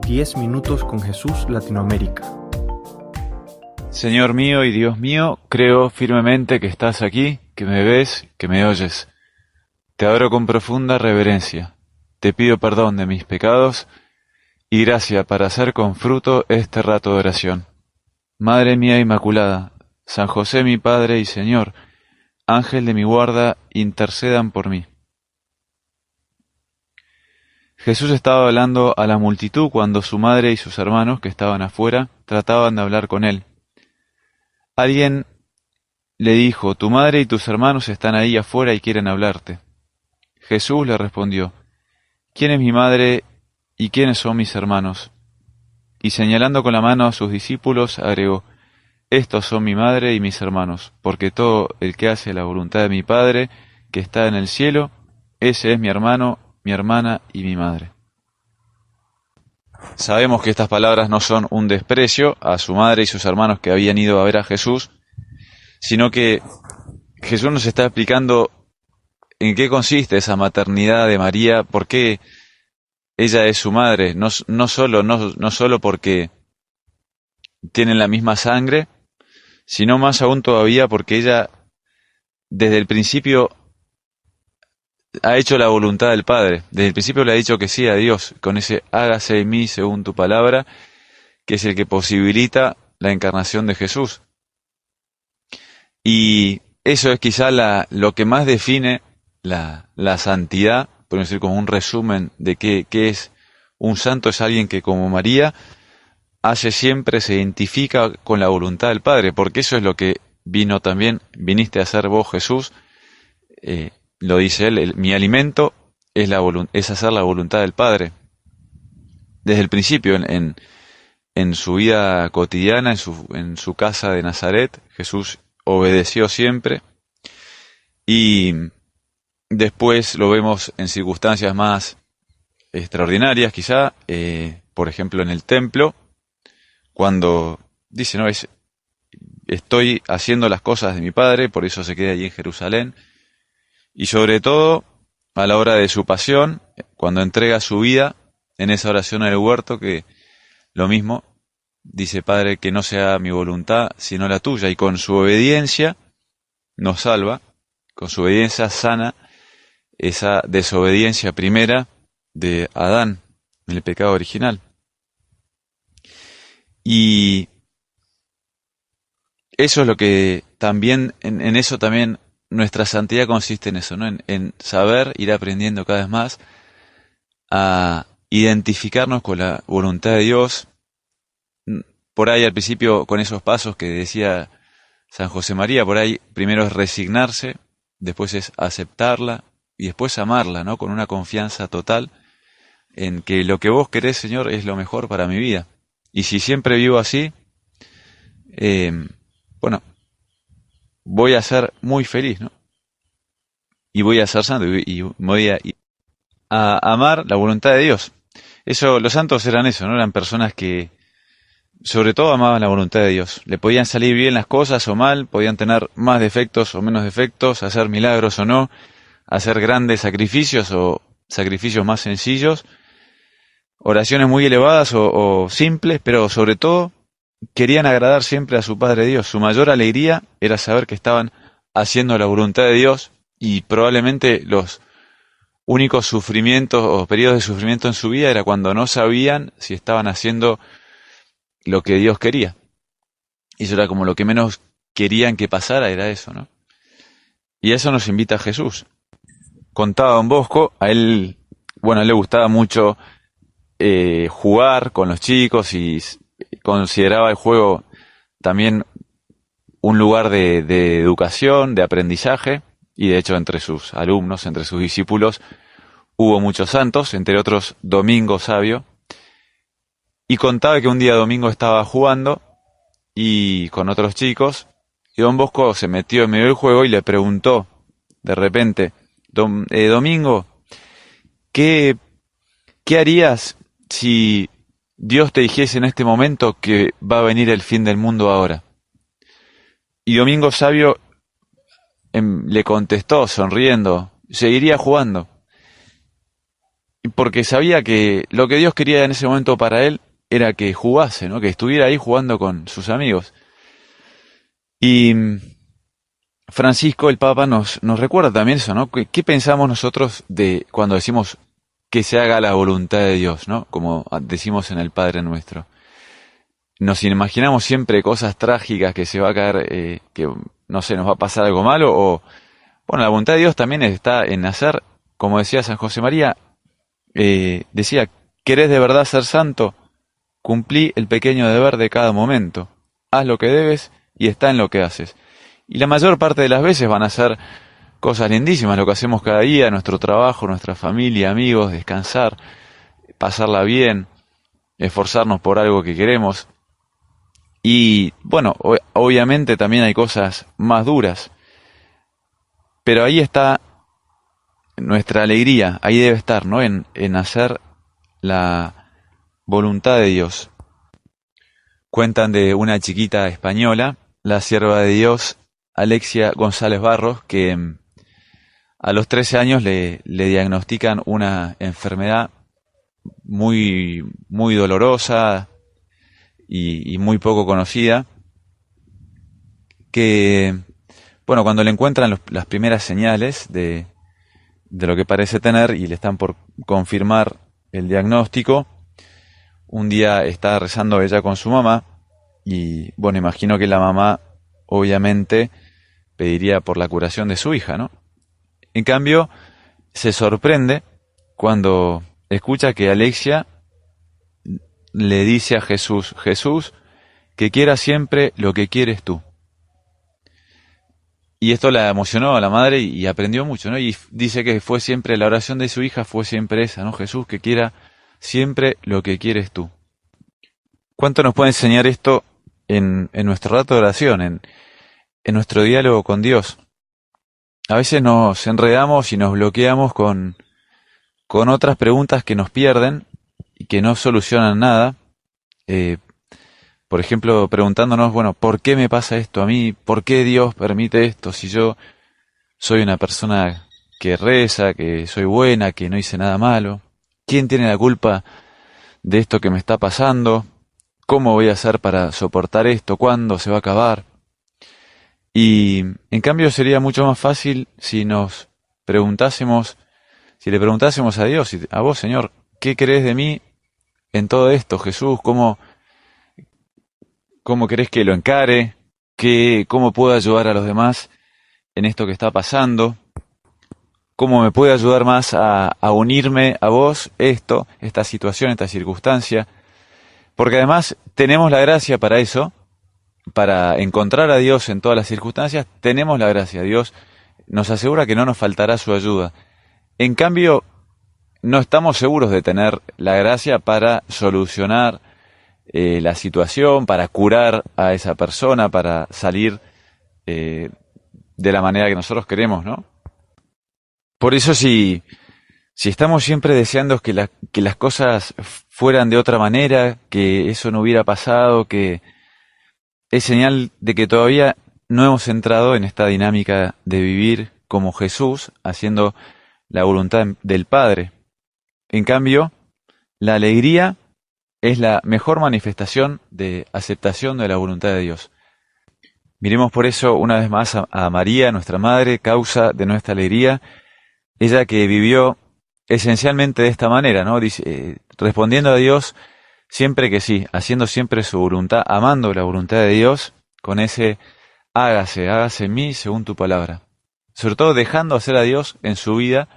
10 minutos con Jesús Latinoamérica. Señor mío y Dios mío, creo firmemente que estás aquí, que me ves, que me oyes. Te adoro con profunda reverencia. Te pido perdón de mis pecados y gracia para hacer con fruto este rato de oración. Madre mía Inmaculada, San José mi Padre y Señor, Ángel de mi guarda, intercedan por mí. Jesús estaba hablando a la multitud cuando su madre y sus hermanos, que estaban afuera, trataban de hablar con él. Alguien le dijo: tu madre y tus hermanos están ahí afuera y quieren hablarte. Jesús le respondió: ¿quién es mi madre y quiénes son mis hermanos? Y señalando con la mano a sus discípulos, agregó: estos son mi madre y mis hermanos, porque todo el que hace la voluntad de mi Padre, que está en el cielo, ese es mi hermano, mi hermana y mi madre. Sabemos que estas palabras no son un desprecio a su madre y sus hermanos que habían ido a ver a Jesús, sino que Jesús nos está explicando en qué consiste esa maternidad de María, por qué ella es su madre, no solo porque tienen la misma sangre, sino más aún todavía porque ella desde el principio ha hecho la voluntad del Padre. Desde el principio le ha dicho que sí a Dios, con ese hágase en mí según tu palabra, que es el que posibilita la encarnación de Jesús. Y eso es quizá lo que más define la santidad, podemos decir como un resumen de qué es un santo. Es alguien que, como María, se identifica con la voluntad del Padre, porque eso es lo que viniste a hacer vos, Jesús. Lo dice él: mi alimento es hacer la voluntad del Padre. Desde el principio, en su vida cotidiana, en su casa de Nazaret, Jesús obedeció siempre, y después lo vemos en circunstancias más extraordinarias, quizá, por ejemplo en el templo, cuando dice: no, estoy haciendo las cosas de mi Padre, por eso se queda allí en Jerusalén. Y sobre todo, a la hora de su pasión, cuando entrega su vida en esa oración en el huerto, que lo mismo, dice: Padre, que no sea mi voluntad, sino la tuya. Y con su obediencia nos salva, con su obediencia sana esa desobediencia primera de Adán, en el pecado original. Y eso es lo que también, en eso también nuestra santidad consiste en eso, ¿no? En saber ir aprendiendo cada vez más a identificarnos con la voluntad de Dios. Por ahí al principio, con esos pasos que decía San José María, por ahí primero es resignarse, después es aceptarla y después amarla, ¿no? Con una confianza total en que lo que vos querés, Señor, es lo mejor para mi vida. Y si siempre vivo así, bueno, voy a ser muy feliz, ¿no? Y voy a ser santo y voy a amar la voluntad de Dios. Eso, los santos eran eso, ¿no? Eran personas que sobre todo amaban la voluntad de Dios. Le podían salir bien las cosas o mal, podían tener más defectos o menos defectos, hacer milagros o no, hacer grandes sacrificios o sacrificios más sencillos, oraciones muy elevadas o simples, pero sobre todo querían agradar siempre a su Padre Dios. Su mayor alegría era saber que estaban haciendo la voluntad de Dios, y probablemente los únicos sufrimientos o periodos de sufrimiento en su vida era cuando no sabían si estaban haciendo lo que Dios quería. Y eso era como lo que menos querían que pasara, era eso, ¿no? Y a eso nos invita Jesús. Contaba Don Bosco, a él le gustaba mucho jugar con los chicos y consideraba el juego también un lugar de educación, de aprendizaje, y de hecho entre sus alumnos, entre sus discípulos, hubo muchos santos, entre otros Domingo Sabio, y contaba que un día Domingo estaba jugando y con otros chicos, y Don Bosco se metió en medio del juego y le preguntó de repente: Domingo, ¿qué harías si Dios te dijese en este momento que va a venir el fin del mundo ahora? Y Domingo Sabio le contestó sonriendo: seguiría jugando. porque sabía que lo que Dios quería en ese momento para él era que jugase, ¿no? Que estuviera ahí jugando con sus amigos. Y Francisco, el Papa, nos recuerda también eso, ¿no? ¿Qué pensamos nosotros de cuando decimos que se haga la voluntad de Dios, ¿no? Como decimos en el Padre Nuestro. Nos imaginamos siempre cosas trágicas, que se va a caer, que no sé, nos va a pasar algo malo, o bueno, la voluntad de Dios también está en hacer, como decía San José María, decía, ¿querés de verdad ser santo? Cumplí el pequeño deber de cada momento. Haz lo que debes y está en lo que haces. Y la mayor parte de las veces van a ser cosas lindísimas, lo que hacemos cada día, nuestro trabajo, nuestra familia, amigos, descansar, pasarla bien, esforzarnos por algo que queremos. Y bueno, obviamente también hay cosas más duras, pero ahí está nuestra alegría, ahí debe estar, ¿no? En hacer la voluntad de Dios. Cuentan de una chiquita española, la sierva de Dios, Alexia González Barros, que a los 13 años le diagnostican una enfermedad muy dolorosa y muy poco conocida, que, bueno, cuando le encuentran las primeras señales de lo que parece tener y le están por confirmar el diagnóstico, un día está rezando ella con su mamá y, bueno, imagino que la mamá obviamente pediría por la curación de su hija, ¿no? En cambio, se sorprende cuando escucha que Alexia le dice a Jesús, Jesús, que quiera siempre lo que quieres tú. Y esto la emocionó a la madre y aprendió mucho, ¿no? Y dice que fue siempre, la oración de su hija fue siempre esa, ¿no? Jesús, que quiera siempre lo que quieres tú. ¿Cuánto nos puede enseñar esto en nuestro rato de oración, en nuestro diálogo con Dios? A veces nos enredamos y nos bloqueamos con otras preguntas que nos pierden y que no solucionan nada. Eh, por ejemplo, preguntándonos, bueno, ¿por qué me pasa esto a mí? ¿Por qué Dios permite esto si yo soy una persona que reza, que soy buena, que no hice nada malo? ¿Quién tiene la culpa de esto que me está pasando? ¿Cómo voy a hacer para soportar esto? ¿Cuándo se va a acabar? Y en cambio sería mucho más fácil si nos preguntásemos, si le preguntásemos a Dios, a vos, Señor, ¿qué crees de mí en todo esto, Jesús? ¿Cómo querés que lo encare? ¿Cómo puedo ayudar a los demás en esto que está pasando? ¿Cómo me puede ayudar más a unirme a vos esta situación, esta circunstancia? Porque además tenemos la gracia para eso, para encontrar a Dios en todas las circunstancias, tenemos la gracia. Dios nos asegura que no nos faltará su ayuda. En cambio, no estamos seguros de tener la gracia para solucionar la situación, para curar a esa persona, para salir de la manera que nosotros queremos, ¿no? Por eso si estamos siempre deseando que las cosas fueran de otra manera, que eso no hubiera pasado, que es señal de que todavía no hemos entrado en esta dinámica de vivir como Jesús, haciendo la voluntad del Padre. En cambio, la alegría es la mejor manifestación de aceptación de la voluntad de Dios. Miremos por eso una vez más a María, nuestra Madre, causa de nuestra alegría, ella que vivió esencialmente de esta manera, ¿no? Dice, respondiendo a Dios siempre que sí, haciendo siempre su voluntad, amando la voluntad de Dios, con ese hágase en mí según tu palabra. Sobre todo dejando hacer a Dios en su vida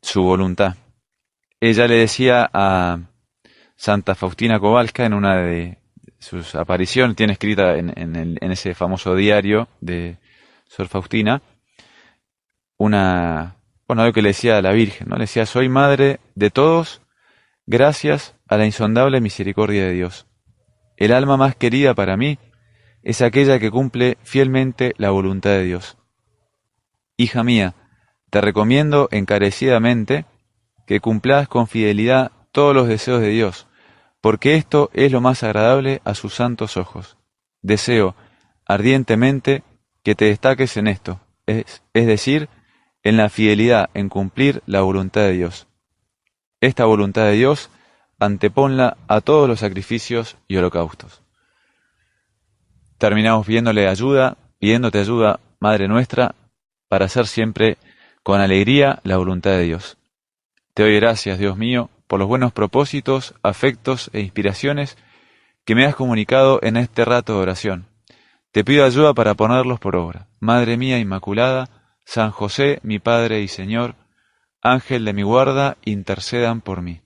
su voluntad. Ella le decía a Santa Faustina Kowalska en una de sus apariciones, tiene escrita en ese famoso diario de Sor Faustina, algo que le decía a la Virgen, ¿no? Le decía, soy madre de todos, gracias a la insondable misericordia de Dios. El alma más querida para mí es aquella que cumple fielmente la voluntad de Dios. Hija mía, te recomiendo encarecidamente que cumplas con fidelidad todos los deseos de Dios, porque esto es lo más agradable a sus santos ojos. Deseo ardientemente que te destaques en esto, es decir, en la fidelidad en cumplir la voluntad de Dios. esta voluntad de Dios, anteponla a todos los sacrificios y holocaustos. Terminamos pidiéndote ayuda, Madre nuestra, para hacer siempre con alegría la voluntad de Dios. Te doy gracias, Dios mío, por los buenos propósitos, afectos e inspiraciones que me has comunicado en este rato de oración. Te pido ayuda para ponerlos por obra. Madre mía Inmaculada, San José, mi Padre y Señor, Ángel de mi guarda, intercedan por mí.